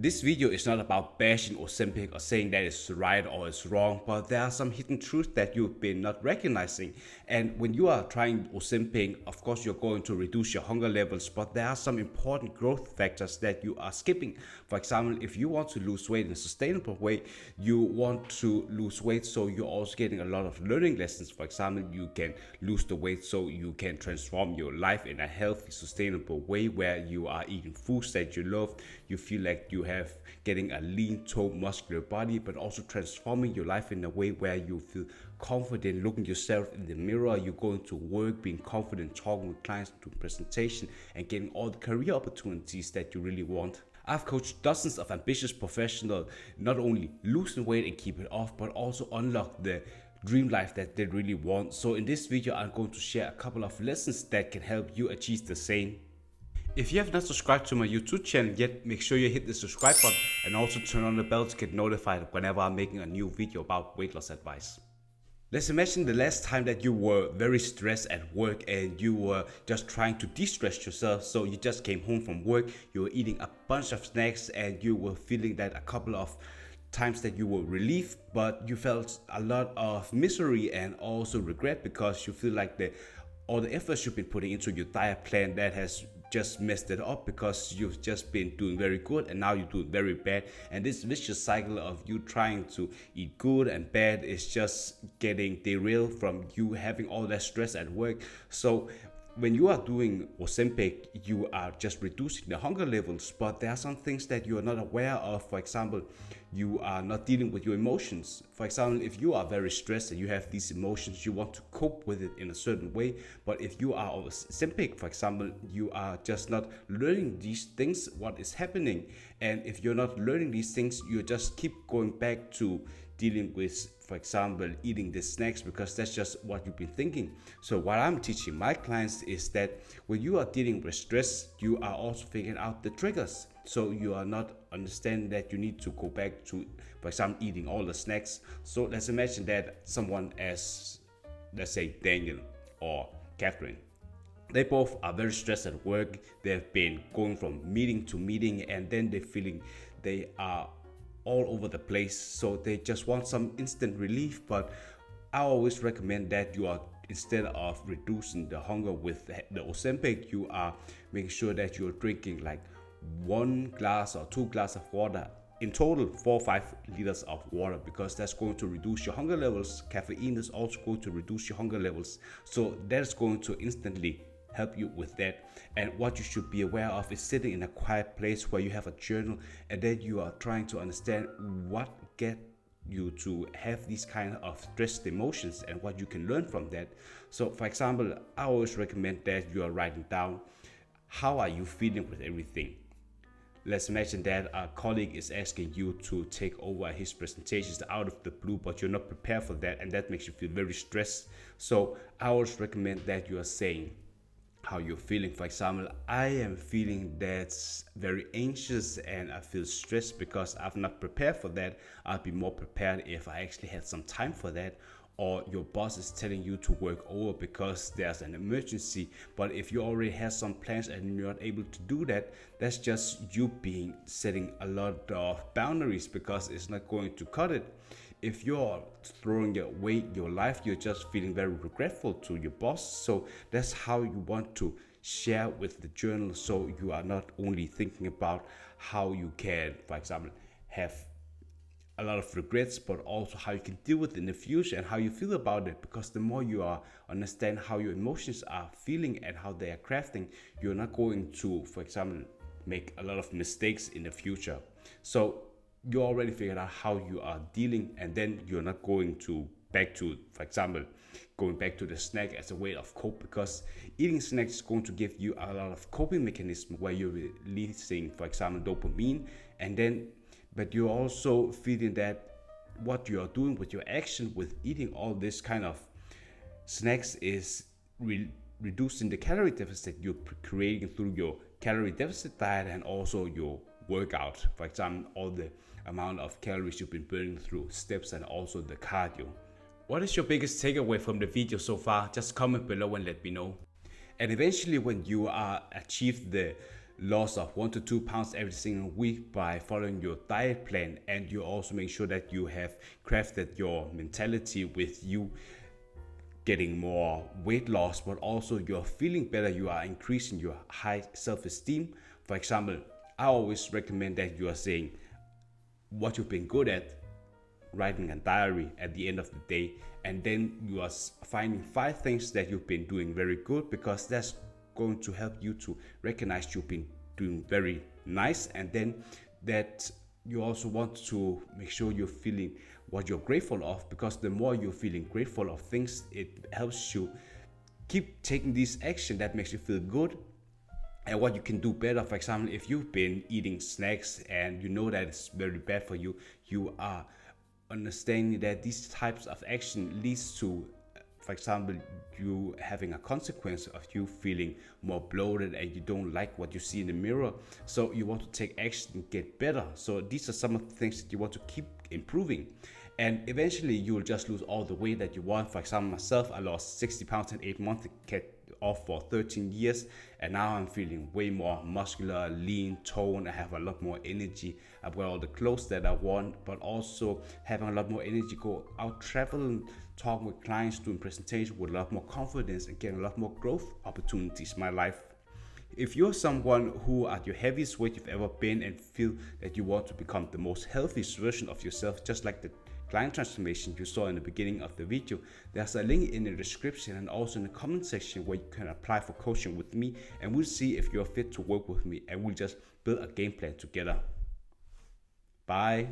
This video is not about bashing Ozempic or saying that it's right or it's wrong, but there are some hidden truths that you've been not recognizing. And when you are trying Ozempic, of course you're going to reduce your hunger levels, but there are some important growth factors that you are skipping. For example, if you want to lose weight in a sustainable way, you want to lose weight so you're also getting a lot of learning lessons. For example, you can lose the weight so you can transform your life in a healthy, sustainable way where you are eating foods that you love, you feel like you have getting a lean, toned, muscular body, but also transforming your life in a way where you feel confident looking yourself in the mirror. You're going to work, being confident, talking with clients, doing presentation, and getting all the career opportunities that you really want. I've coached dozens of ambitious professionals not only losing weight and keep it off, but also unlock the dream life that they really want. So in this video, I'm going to share a couple of lessons that can help you achieve the same. If you have not subscribed to my YouTube channel yet, make sure you hit the subscribe button and also turn on the bell to get notified whenever I'm making a new video about weight loss advice. Let's imagine the last time that you were very stressed at work and you were just trying to de-stress yourself. So you just came home from work, you were eating a bunch of snacks and you were feeling that a couple of times that you were relieved, but you felt a lot of misery and also regret because you feel like all the efforts you've been putting into your diet plan that has just messed it up because you've just been doing very good and now you're doing very bad, and this vicious cycle of you trying to eat good and bad is just getting derailed from you having all that stress at work. So when you are doing Ozempic, you are just reducing the hunger levels, but there are some things that you are not aware of. For example, you are not dealing with your emotions. For example, if you are very stressed and you have these emotions, you want to cope with it in a certain way. But if you are Ozempic, for example, you are just not learning these things, what is happening. And if you're not learning these things, you just keep going back to dealing with, for example, eating the snacks because that's just what you've been thinking. So what I'm teaching my clients is that when you are dealing with stress, you are also figuring out the triggers. So you are not understanding that you need to go back to, for example, eating all the snacks. So let's imagine that someone as, let's say, Daniel or Catherine, they both are very stressed at work. They've been going from meeting to meeting and then they're feeling they are all over the place, so they just want some instant relief. But I always recommend that you are, instead of reducing the hunger with the Ozempic, you are making sure that you're drinking like 1 glass or 2 glasses of water, in total 4 or 5 liters of water, because that's going to reduce your hunger levels. Caffeine is also going to reduce your hunger levels, so that's going to instantly help you with that. And what you should be aware of is sitting in a quiet place where you have a journal, and then you are trying to understand what get you to have these kind of stressed emotions and what you can learn from that. So for example, I always recommend that you are writing down how are you feeling with everything. Let's imagine that a colleague is asking you to take over his presentations out of the blue, but you're not prepared for that, and that makes you feel very stressed. So I always recommend that you are saying how you're feeling. For example, I am feeling that's very anxious and I feel stressed because I've not prepared for that. I'd be more prepared if I actually had some time for that. Or your boss is telling you to work over because there's an emergency, but if you already have some plans and you're not able to do that, that's just you being setting a lot of boundaries because it's not going to cut it. If you're throwing away your life, you're just feeling very regretful to your boss. So that's how you want to share with the journal, so you are not only thinking about how you can, for example, have a lot of regrets, but also how you can deal with it in the future and how you feel about it. Because the more you are understand how your emotions are feeling and how they are crafting, you're not going to, for example, make a lot of mistakes in the future. So you already figured out how you are dealing, and then you're not going to back to, for example, going back to the snack as a way of cope, because eating snacks is going to give you a lot of coping mechanism where you're releasing, for example, dopamine, and then but you're also feeling that what you are doing with your action with eating all this kind of snacks is reducing the calorie deficit you're creating through your calorie deficit diet and also your workout. For example, all the amount of calories you've been burning through steps and also the cardio. What is your biggest takeaway from the video so far? Just comment below and let me know. And eventually when you are achieved the loss of 1 to 2 pounds every single week by following your diet plan, and you also make sure that you have crafted your mentality with you getting more weight loss, but also you're feeling better, you are increasing your high self-esteem. For example, I always recommend that you are saying what you've been good at, writing a diary at the end of the day, and then you are finding 5 things that you've been doing very good, because that's going to help you to recognize you've been doing very nice. And then that you also want to make sure you're feeling what you're grateful of, because the more you're feeling grateful of things, it helps you keep taking this action that makes you feel good. And what you can do better, for example, if you've been eating snacks and you know that it's very bad for you, you are understanding that these types of action leads to, for example, you having a consequence of you feeling more bloated and you don't like what you see in the mirror. So you want to take action and get better. So these are some of the things that you want to keep improving. And eventually you will just lose all the weight that you want. For example, myself, I lost 60 pounds in 8 months, kept off for 13 years, and now I'm feeling way more muscular, lean, toned. I have a lot more energy. I've got all the clothes that I want, but also having a lot more energy, go out traveling, talking with clients, doing presentations with a lot more confidence, and getting a lot more growth opportunities in my life. If you're someone who at your heaviest weight you've ever been and feel that you want to become the most healthiest version of yourself, just like the client transformation you saw in the beginning of the video, there's a link in the description and also in the comment section where you can apply for coaching with me, and we'll see if you're fit to work with me, and we'll just build a game plan together. Bye.